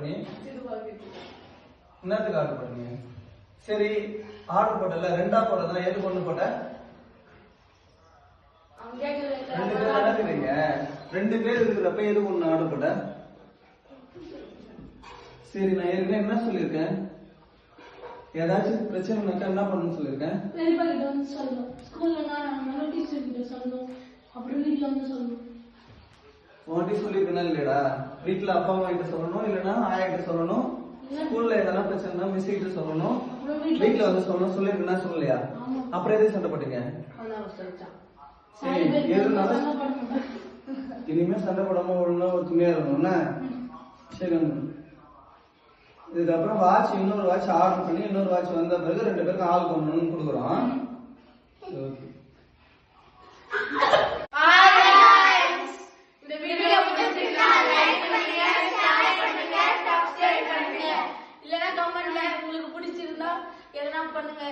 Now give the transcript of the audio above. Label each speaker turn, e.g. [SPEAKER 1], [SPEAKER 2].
[SPEAKER 1] பண்ணி என்னத்துக்கு ஆர்டர் பண்ணீங்க? சரி ஆர்டர் போட்டல, ரெண்டா போட்டதா எதுக்கு ஒண்ணு போட்ட? ரெண்டு பேர் தானே இருக்கீங்க, ரெண்டு பேர் இருக்கிறப்ப எதுக்கு ஒண்ணு ஆர்டர் போட்ட? சரி நான் ஏற்கனவே என்ன சொல்லியிருக்கேன், ஏதாச்சும் பிரச்சனைனாக்கா என்ன பண்ணணும்னு சொல்லியிருக்கேன்? உன்கிட்ட சொல்லியிருக்கேனா இல்லையடா? வீட்டுல அப்பா அம்மா கிட்ட சொல்லணும், இல்லைன்னா ஆயா கிட்ட சொல்லணும். ஸ்கூல்ல எதனா பிரச்சனை மிஸ் கிட்ட சொல்லணும், வீட்டுல வந்து சொல்லணும். சொல்லியிருக்கேன்னா சொல்லலையா? அப்புறம் எதுக்கு சண்டை போட்டீங்க? சரி எதுனாலும் இனிமே சண்டை போடாம ஒழுங்கா ஒரு துணியா இருக்கணும்னா சரி. இதுக்கப்புறம் வாட்ச் இன்னொரு வாட்ச் ஆர்டர் பண்ணி இன்னொரு வாட்ச் வந்த பிறகு ரெண்டு பேருக்கும் ஆள் கொண்டு கொடுக்குறோம்.
[SPEAKER 2] இல்லைன்னா கமெண்ட்ல உங்களுக்கு பிடிச்சிருந்தா எதனா பண்ணுங்க.